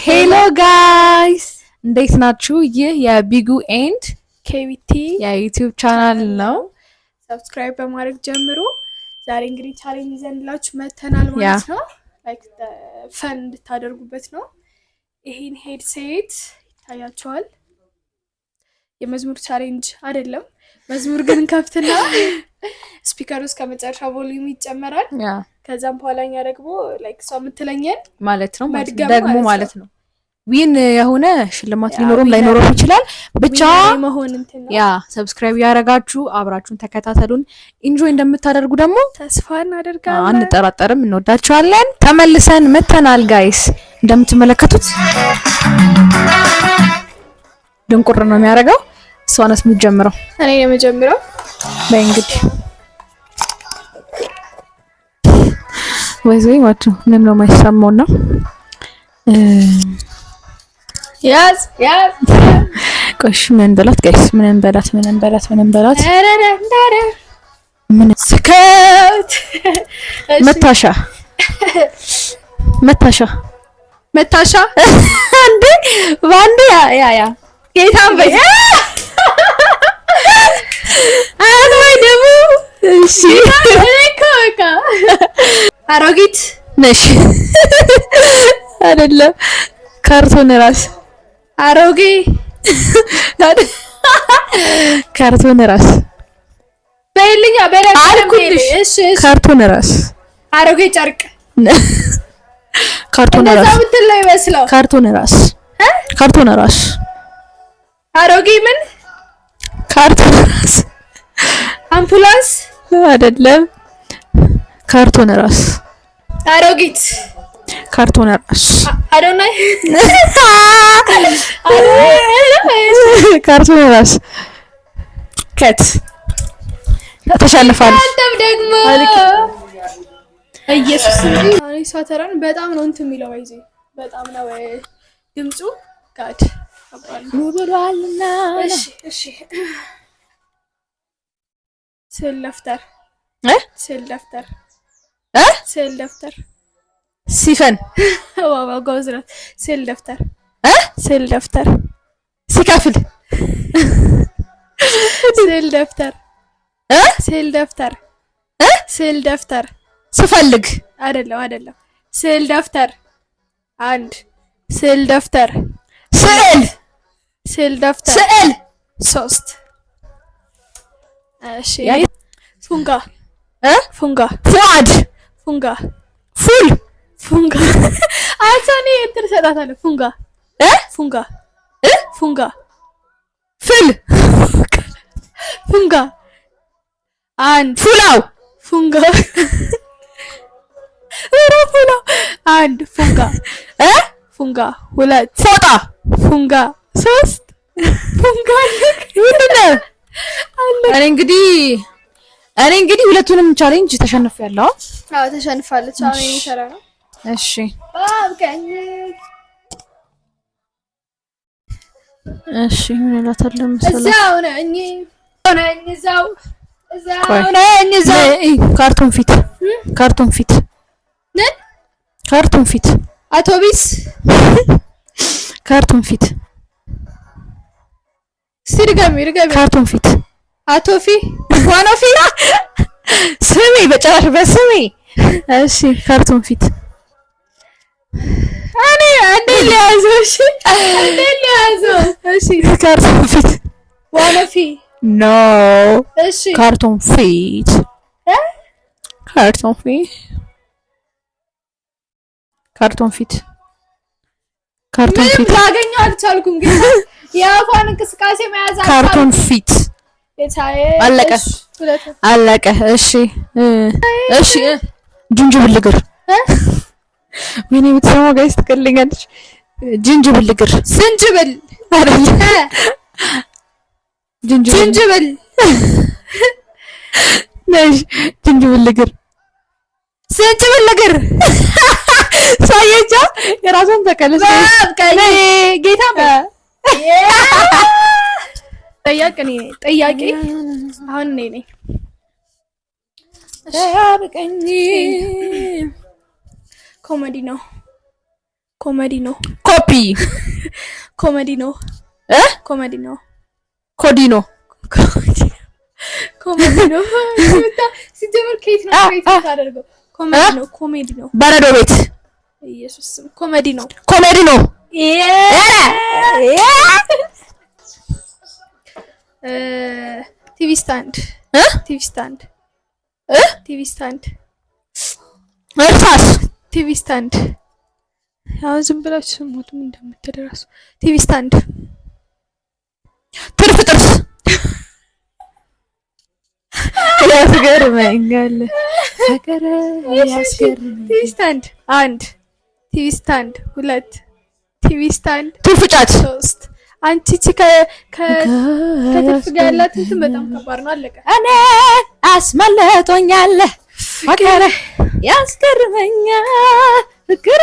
ሄሎ ጋይስ እንዴት ናችሁ? ይህ የቢጉ ኤንድ ኬቪቲ የዩቲዩብ ቻናል ነው። ሰብስክራይብ በማድረግ ጀምሩ። ዛሬ እንግዲህ ቻሌንጅ ይዘንላችሁ መተናል ማለት ነው። ላይክ ፈን እንድታደርጉበት ነው። ይሄን ሄድሴት ይታያችኋል። የመዝሙር ቻሌንጅ አይደለም። መዝሙር ግን ከፍትና ስፒከር ውስጥ ከመጨረሻ ቮሊዩም ይጨመራል። ከዛም በኋላኛ ደግሞ ላይክ እሷ የምትለኝን ማለት ነው ደግሞ ማለት ነው። ዊን የሆነ ሽልማት ሊኖረውም ላይኖረውም ይችላል። ብቻ ያ ሰብስክራይብ ያደረጋችሁ አብራችሁን ተከታተሉን። ኢንጆይ እንደምታደርጉ ደግሞ ተስፋ እናደርጋለን። አንጠራጠርም። እንወዳችኋለን። ተመልሰን መተናል ጋይስ። እንደምትመለከቱት ድንቁር ነው የሚያደርገው። እሷነስ የምትጀምረው እኔ የምጀምረው በእንግዲህ ወይ ማቹ ምንም ነው የማይሰማውና ያዝ ቆሽ ምን በላት ጋይስ ምን በላት ምን ስከት መታሻ አንዴ ባንዴ ያ ጌታን በይ አይ ደሙ እሺ ኮካ አሮጊት ነሽ አይደለም ካርቶን ራስ አሮጌ ካርቶን ራስ በይልኛ አልኩልሽ። እሺ ካርቶን ራስ አሮጌ ጨርቅ ካርቶን ራስ ምትለው ይመስለው ካርቶን ራስ አሮጌ ምን ካርቶን ራስ አምቡላንስ አይደለም ካርቶን ራስ አሮጊት ካርቶን ራስ አዶናይ ካርቶን ራስ ከት ተሸንፋለች። አንተም ደግሞ ኢየሱስ አይ ሳተራን በጣም ነው እንትን የሚለው አይዚ በጣም ነው ድምጹ ጋድ ሙሉዋልና እሺ ስዕል ደፍተር ሲፈን ዋው ጎዝራ ስዕል ደፍተር ሲከፍል ስዕል ደፍተር ስፈልግ አይደለም ስዕል ደፍተር አንድ ስዕል ደፍተር ሶስት እሺ ፉንጋ ፉአድ ፉንጋ አቻኔ እንትን ሰጣታለሁ ፉንጋ ፉንጋ አንድ ፉላው አንድ ፉንጋ ሁለት ፎጣ ፉንጋ ሶስት ፉንጋ ምንድነው? እኔ እንግዲህ ሁለቱንም ቻሌንጅ ተሸንፌያለሁ። ተሸንፋለች። አሁን የሚሰራ ነው። እሺ ምን እላታለሁ መሰለህ? እዛው ካርቶን ፊት አውቶቢስ ካርቶን ፊት ሲድገሚ ካርቶን ፊት አቶፊ ዋናፊ ስሜ በጨራሽ በስሜ እሺ ካርቶን ፊት እኔ አንዴ ሊያዘው እሺ ካርቶን ፊት ዋናፊ ኖ እሺ ካርቶን ፊት ላገኘው አልቻልኩም ግን የአፏን እንቅስቃሴ መያዝ ካርቶን ፊት አለቀ። እሺ ጅንጅብል እግር ወይኔ የምትሰማው ጋይስ ትቀልኛለች። ጅንጅብል እግር ዝንጅብል ነሽ ጅንጅብል እግር ሳየቻ የራሷን ተቀለች ጌታ ጠያቂ አሁን እኔ ነኝ። ኮሜዲ ነው። ኮሜዲ ነው። ኮፒ ኮሜዲ ነው። ኮሜዲ ነው። ኮዲ ነው። ኮሜዲ ነው። ሲጀመር ከየት ነው ታደርገው? ኮሜዲ ነው። ኮሜዲ ነው። በረዶ ቤት ኢየሱስ ኮሜዲ ነው። ኮሜዲ ነው። ቲቪ ስታንድ ቲቪ ስታንድ ቲቪ ስታንድ እርሳስ ቲቪ ስታንድ ያው ዝም ብላችሁ ስሙት ምን እንደምትደርሱ ቲቪ ስታንድ ትርፍ ጥርስ ያስገርመኛል ፍቅር ያስገርመኛል ቲቪ ስታንድ 1 ቲቪ ስታንድ 2 ቲቪ ስታንድ ትርፍ ጫት 3 አንቺ ከትርፍ ጋር ያላት እንትን በጣም ከባድ ነው። አለቀ። እኔ አስመለጦኛል ፍቅር ያስገርመኛል ፍቅር